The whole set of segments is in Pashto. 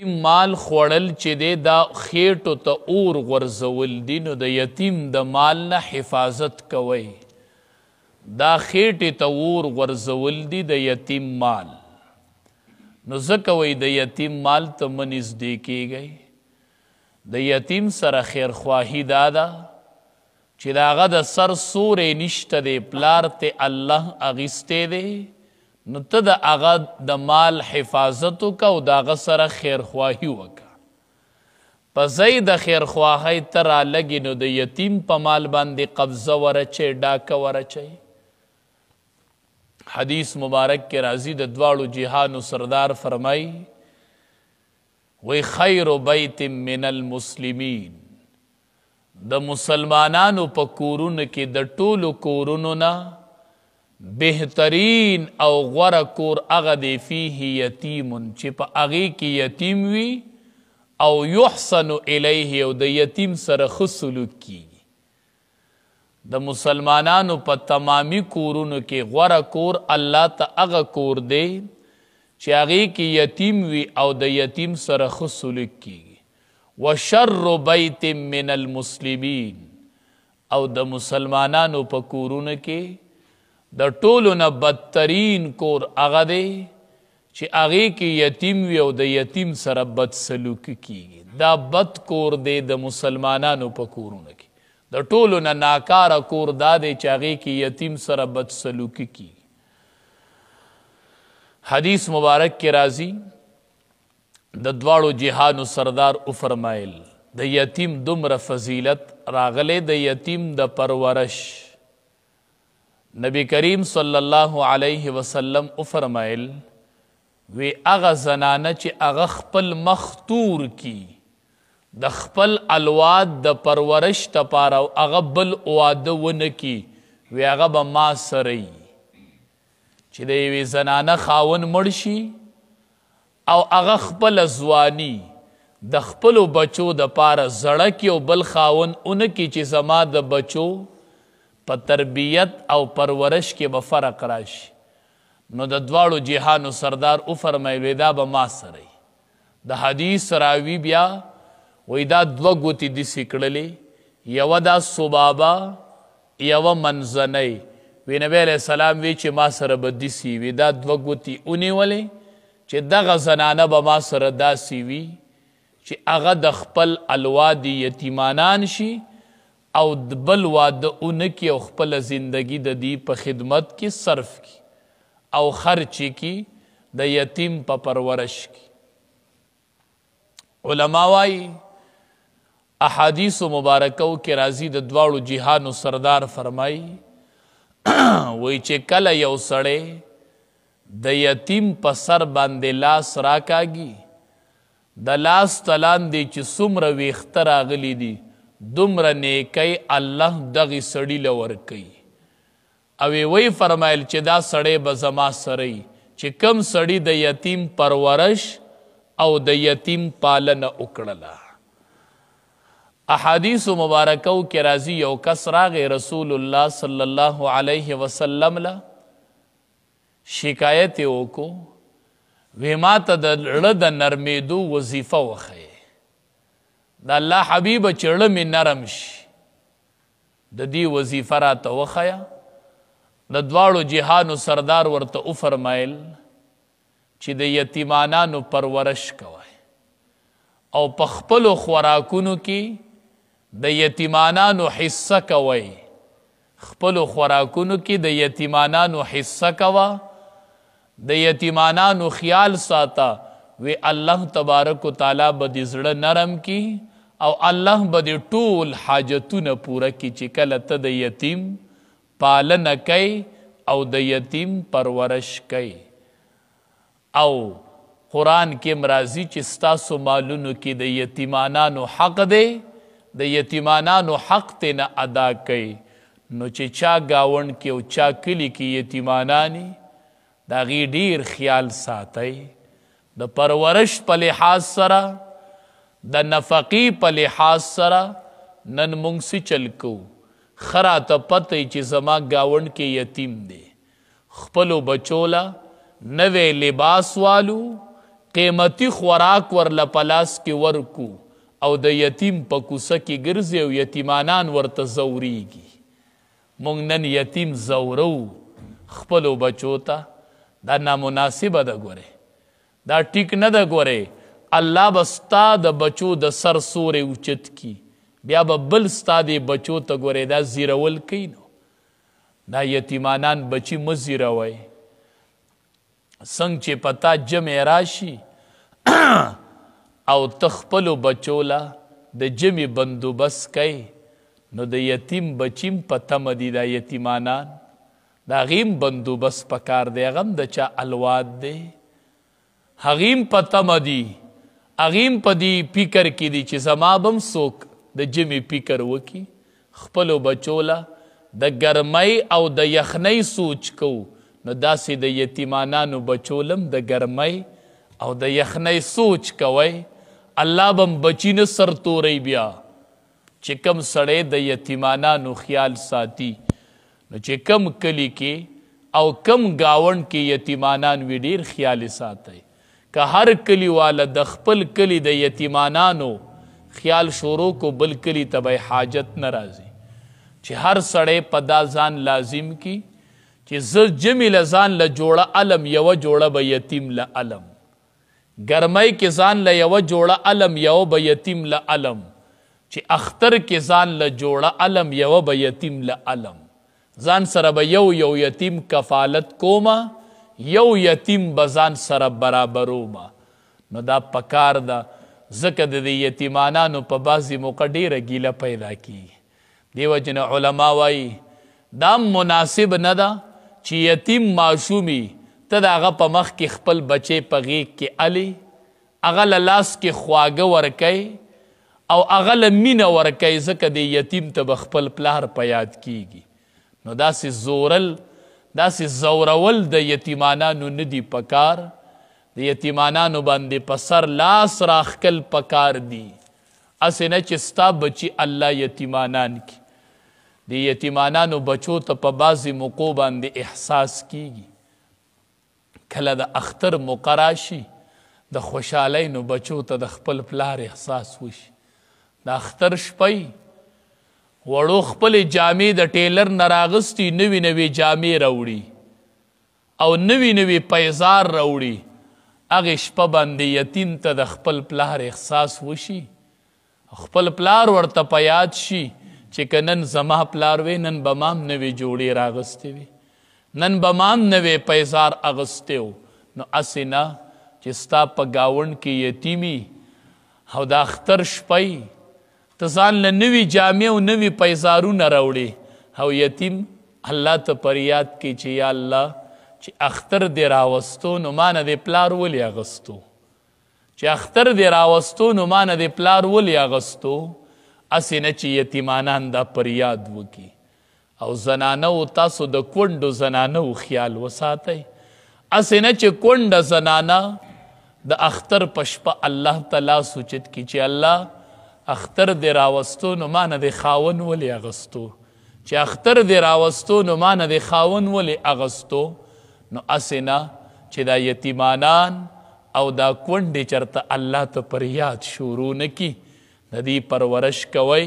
مال خوړل چې دی دا خېټو ته اور غورځول دي نو د یتیم د مال نه حفاظت کوئ. دا خېټې ته اور غورځول دي د یتیم مال. نو ځکه وایي د یتیم مال ته مه نږدې کیږئ. د یتیم سره خیرخواهي دا ده چې د هغه د سر سوری نشته دی، پلار ته الله اخیستی دی، نو ته د هغه د مال حفاظت وکړه او د هغه سره خیرخواهي وکړه. په ځای د خیرخواهۍ ته رالګې نو د یتیم په مال باندې قبضه ورچئ، ډاکه ورچئ. حدیث مبارک کې راځي د دواړو جهانو سردار فرمایي وی خیر بیت من المسلمین، د مسلمانانو په کورونو کې د ټولو کورونو نه بهترین او غوره کور هغه دی فیه یتیم چې په هغې کې یتیم وي او یحسن الیه او د یتیم سره ښه سلوک کیږي. د مسلمانانو په تمامي کورونو کې غوره کور الله ته هغه کور دی چې هغې کې یتیم وي او د یتیم سره ښه سلوک کیږي. وشر بیت من المسلمین، او د مسلمانانو په کورونو کې د ټولو نه بدترین کور هغه دی چې هغې کې یتیم وي او د یتیم سره بد سلوک کیږي. دا بد کور دی د مسلمانانو په کورونو کې. د ټولو نه ناکاره کور دا دی چې هغې کې یتیم سره بد سلوک کیږي. حدیث مبارک کې راځي د دواړو جهانو سردار وفرمایل د یتیم دومره فضیلت راغلی د یتیم د پرورش. نبی کریم صلی الله علیه وسلم وفرمایل وی هغه زنانه چې هغه خپل مخ تور کی د خپل الواد د پرورش دپاره او هغه بل واده ونه کی وی هغه به ما سره یي. چې د یوې زنانه خاون مړ شي او هغه خپله ځواني د خپلو بچو دپاره زړه کي او بل خاون ونه کی چې زما د بچو په تربیت او پرورش کې به فرق راشي. نو د دواړو جهانو سردار وفرمیل دا به ما سره یي. د حدیث راوي بیا وی دا دوه ګوتې داسې کړلې، یوه دا صبابه یوه منځنۍ. وی نبی علیه السلام وی چې ما سره به داسې وي. دا دوه ګوتې ونیولې چې دغه زنانه به ما سره داسې وي چې هغه د خپل الواد یتیمانان شي او بل واده اونکي او خپل زندگی د دې په خدمت کې صرف کی او خرچ کی د یتیم په پرورش کی. علما وایي احادیث مبارکو کې راځي د دواړو جهانو سردار فرمایي وایي چې کله یو سړی د یتیم په سر باندې لاس راکاږي، د لاس تلاندې چې څومره ویښته راغلي دي دومره نیکی الله دغې سړي له ورکوي. او وی فرمایل چې دا سړی به زما سره یي چې کم سړي د یتیم پرورش او د یتیم پالنه وکړله. احادیث مبارکو کې راځي یو کس راغی رسول الله صلی الله علیه وسلم له شکایت یې وکړو وی ما ته د زړه د نرمېدو وظیفه وښیې. د الله حبیبه چې زړه مې نرم شي د دې وظیفه راته وښیه. د دواړو جهانو سردار ورته وفرمایل چې د یتیمانانو پرورش کوئ او په خپلو خوراکونو کې د یتیمانانو حصه کوئ. خپلو خوراکونو کې د یتیمانانو حصه کوه، د یتیمانانو خیال ساته. وی الله تبارک و تعالی به دې زړه نرم کی او الله به دې ټول حاجتونه پوره کی چې کله ته د یتیم پالنه کوي او د یتیم پرورش کوي. او قرآن کې راځي چې ستاسو مالونو کې د یتیمانانو حق دی، د یتیمانانو حق ته نه ادا کوي. نو چې چا گاوند کې او چا کلی کې یتیمانانی د هغې ډیر خیال ساتئ. د پرورش په لحاظ سره د نفقې په لحاظ سره نن موږ څه چل کوو؟ ښه راته پته چې زما ګاونډ کې یتیم دی، خپلو بچو له نوی لباس والو، قیمتي خوراک ورله په لاس کې ورکو او د یتیم په کوڅه کې ګرځي او یتیمانان ورته ځورېږي. موږ نن یتیم ځورو خپلو بچو ته، دا نامناسبه ده. ګورې دا ټیک نه ده. ګورې الله به ستا د بچو د سر سورې اوچت کی، بیا به بل ستا د بچو ته ګورې دا زیرول کوي. نو دا یتیمانان بچي مه زیروئ. څنګه چې پتا جمع راشي او ته خپلو بچو له د جمع بندوبست کوي، نو د یتیم بچیم په تمه دي. دا یتیمانان د هغې بندوبست پکار دی، هغه هم د چا الواد دی، هغې هم په تمه دي، هغې هم په دې فکر کې دي چې زما به هم څوک د جمع فکر وکړي. خپلو بچو له د ګرمۍ او د یخنۍ سوچ کوو، نو داسې د یتیمانانو بچو لم د ګرمۍ او د یخنۍ سوچ کوئ. الله به هم بچي نه سرتوری بیا. چې کم سړی د یتیمانانو خیال ساتي، نو چې کم کلی کې او کم گاونډ کې یتیمانان وي، ډېر خیال ساتئ. که هر کلی والا د خپل کلی د یتیمانانو خیال شروع کو، بل کلی ته به حاجت نه راځي. چې هر سړی په دا ځان لازم کی چې زه جمع له ځان له جوړه علم، یوه جوړه به یتیم له علم. ګرمۍ کې ځان له یوه جوړه علم، یوه به یتیم له علم. چې اختر کې ځان له جوړه علم، یوه به یتیم له علم. ځان سره به یو یتیم کفالت کومه، یو یتیم به ځان سره برابرومه. نو دا پکار ده. ځکه د دې یتیمانانو په بعضې موقع ډېره ګیله پیدا کیږي. دې وجې نه علما وایي دا مناسب نه ده چې یتیم ماشومي ته د هغه په مخ کې خپل بچی په غیږ کې علي، هغه له لاس کې خواږه ورکوي او هغه له مینه ورکوي، ځکه د یتیم ته به خپل پلار په یاد کیږي. نو داسې زورل، داسې زورول د یتیمانانو نه دي پکار. د یتیمانانو باندې په سر لاس راخکل پکار دي. هسې نه چې ستا بچي الله یتیمانان کی. د یتیمانانو بچو ته په بعضې موقعو باندې احساس کیږي. کله د اختر موقع راشي، د خوشحالۍ نو بچو ته د خپل پلار احساس وشي. د اختر شپی وړو خپلې جامې د ټیلر نه راغستي، نوي نوي جامې راوړي او نوي نوي پیزار راوړي. هغې شپه باندې یتیم ته د خپل پلار احساس وشي، خپل پلار ورته په یاد شي چې که نن زما پلار وی، نن به مام نوې جوړې راغستې وي، نن به مام نوې پیزار اغستی و. نو هسې نه چې ستا په ګاونډ کې یتیمي او د اختر شپی ته ځان له نوي جامې او نوي پیزارونه راوړې او یتیم الله ته پر یاد کوي چې یا الله چې اختر دې راوستو نو ما نه دې پلار ولې اغستو، چې اختر دې راوستو نو ما نه دې پلار ولې اغستو. هسې نه چې یتیمانان دا پر یاد وکړي. او زنانو، تاسو د کونډو زنانو خیال وساتئ. هسې نه چې کونډه زنانه د اختر په شپه الله تعالی سوچت کی چې الله اختر دې راوستو نو ما نه دې خاون ولې اغستو، چې اختر دې راوستو نو ما نه دې خاون ولې اغستو. نو هسې نه چې دا یتیمانان او دا کونډې چرته الله ته پر یاد شروع نه کي، د دې پرورش کوئ.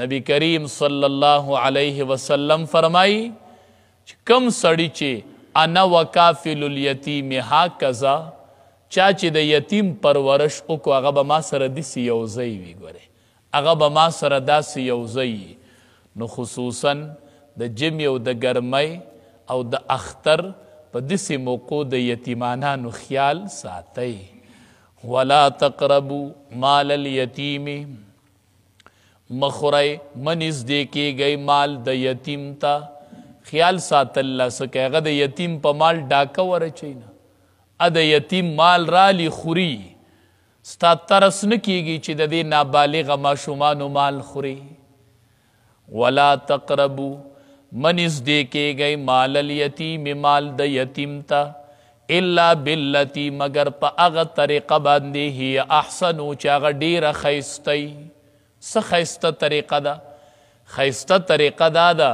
نبی کریم صلی الله علیه وسلم فرمایي چې کم سړی چې انا وکافل الیتیم هکذا، چا چې د یتیم پرورش وکړو هغه به ما سره داسې یو ځای وي. ګورې هغه به ما سره داسې یو ځای وي. نو خصوصا د جمع او د ګرمۍ او د اختر په داسې موقعو د یتیمانانو خیال ساتئ. ولا تقربوا مال الیتیم، مخوری منزدې کېږئ مال د یتیم ته. خیال ساتل الله څه کوي، هغه د یتیم په مال ډاکه ورچوي نه، د یتیم مال رالی خوري. ستا ترس نه کېږي چې د دې نابالغه ماشومانو مال خوري. ولا تقربوا، منزدې کېږئ مال الیتیم، مال د یتیم ته، الا باللتی، مگر په هغه طریقه باندې هي احسنو چې هغه ډېره ښایسته. څه ښایسته طریقه ده؟ ښایسته طریقه دا ده،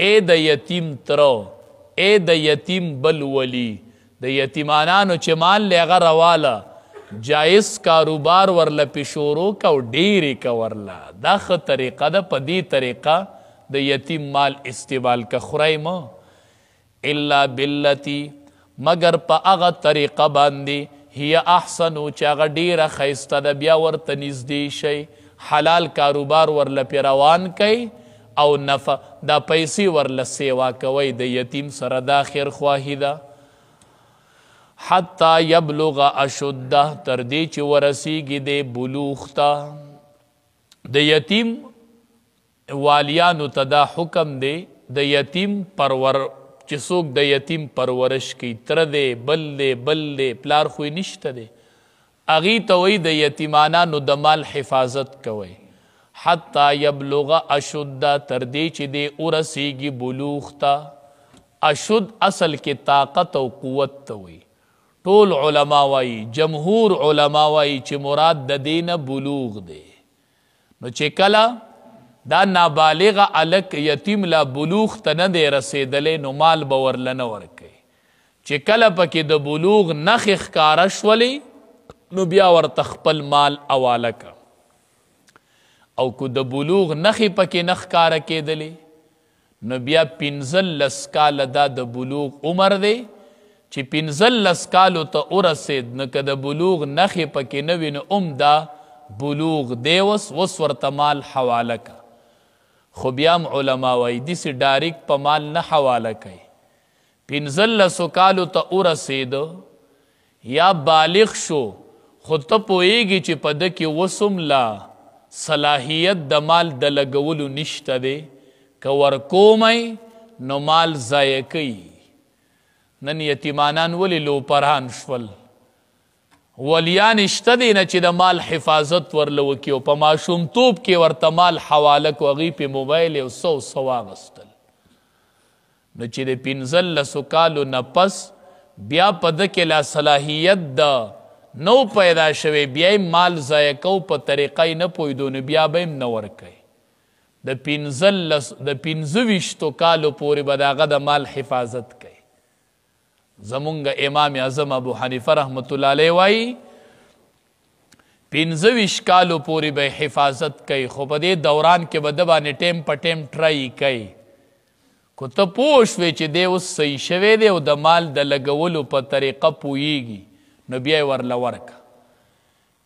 ای د یتیم تره، ای د یتیم بل ولی، د یتیمانانو چې مال لی هغه رواله، جایز کاروبار ورله پې شروع که او ډېرې که ورله دا ښه طریقه ده. په دې طریقه د یتیم مال استعمال که خورئ مه الا باللتی مگر په هغه طریقه باندې هي احسنو چې هغه ډېره ښایسته ده. بیا ورته نږدې شئ، حلال کاروبار ورله پې روان کوئ او نفع دا پیسې ورله سیوا کوئ د یتیم سره. دا خیرخواهي ده. حتی یبلغ اشده تر دې چې ورسیږي د بلوغ ته. د یتیم والیانو ته دا حکم دی د یتیم چې څوک د یتیم پرورش کوي، تره دی بل دی پلار خو یې نشته دی، هغې ته وایي د یتیمانانو د مال حفاظت کوئ. حتی یبلغ اشده تر دې چې دی ورسیږي بلوغ ته. اشد اصل کې طاقت او قوت ته وایي. ټول علما وایي، جمهور علما وایي چې مراد د دې نه بلوغ دی. نو چې کله دا نابالغه الک یتیم لا بلوغ ته نه دی رسېدلی نو مال به ورله نه ورکوي. چې کله پکې د بلوغ نښې ښکاره شولې نو بیا ورته خپل مال حواله که. او که د بلوغ نښې پکې نه ښکاره کېدلې نو بیا 15 کاله دا د بلوغ عمر دی چې 15 کالو ته ورسېد نو که د بلوغ نښې پکې نه وي نو دا بلوغ دی. اوس ورته مال حواله که. خو بیا هم علما وایي داسې ډایرکټ په مال نه حواله کوي. 15 کالو ته ورسېده یا بالغ شو خو ته پوهېږي چې په ده کې اوس هم لا صلاحیت د مال د لګولو نشته دی، که ورکومی نو مال ضایع کوي. نن یتیمانان ولې لوپران شول؟ ولیان شته دی نه چې د مال حفاظت ورله وکړي او په ماشومتوب کې ورته مال حواله کړو، هغوی پې موبایل یو څه واخیستل. نو چې د 15 کالو نه پس بیا په ده کې لا صلاحیت ده نو پیدا شوی، بیا یې مال ضایع کو په طریقه یې نه پوهېدو نو بیا به یې نه ورکوي. د 25 کالو پورې به د هغه د مال حفاظت کوي. زمونږ امام اعظم ابو حنیفه رحمت الله علیه وایي 25 کالو پورې به حفاظت کوي، خو په دې دوران کې به ده باندې ټیم په ټیم ټرای کوي. که ته پوه شوې چې دی اوس صحیح شوی دی او د مال د لګولو په طریقه پوهیږي نو بیا یې ورله ورکه.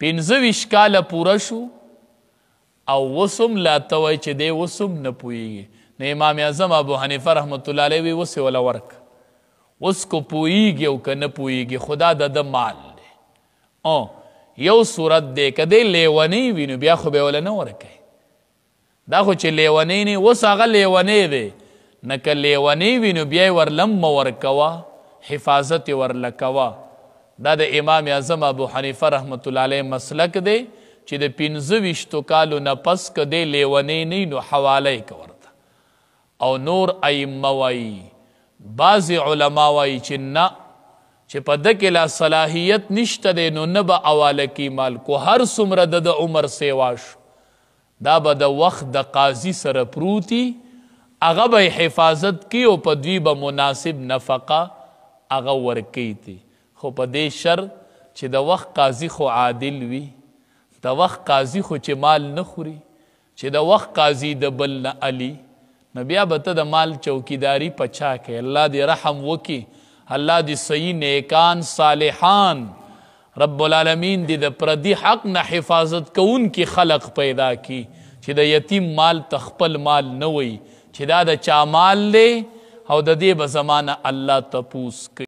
25 کاله پوره شو او اوس هم لا ته وایي چې دی اوس هم نه پوهیږي نو امام اعظم ابو حنیفه رحمت الله علیه وایي اوس یې وله ورکه. اوس که پوهیږي او که نه پوهیږي خدا د ده مال دی. یو صورت دی که دی لیونی وي نو بیا خو به یې وله نه ورکوي. دا خو چې لیونی نه اوس هغه لیونی دی نه که لیونی وي نو بیا یې ورله مه ورکوه، حفاظت یې ورله کوه. دا د امام اعظم ابو حنیفه رحمت الله علیه مسلک دی چې د 25 کالو نه پس که دی لیونی نه نو حواله یې که ورته. او نور ائمه وایي، بعضې علما وایي چې نه، چې په ده کې لا صلاحیت نشته دی نو نه به حواله کي مال. کو هر څومره د عمر سیوا شو دا به د وخت د قاضي سره پروتي، هغه به حفاظت کی او په دوی به مناسب نفقه هغه ورکوي تی. خو په دې شرط چې د وخت قاضي خو عادل وي، د وخت قاضي خو چې مال نه خوري، چې د وخت قاضي د بل نه علي نو بیا به ته د مال چوکیداری په چا کوې؟ الله دې رحم وکړي، الله دې صحیح نیکان صالحان رب العالمین دې د پردي حق نه حفاظت کوونکي خلق پیدا کی چې د یتیم مال ته خپل مال نه وي چې دا د چا مال دی او د دې به زمانه الله تپوس کوي.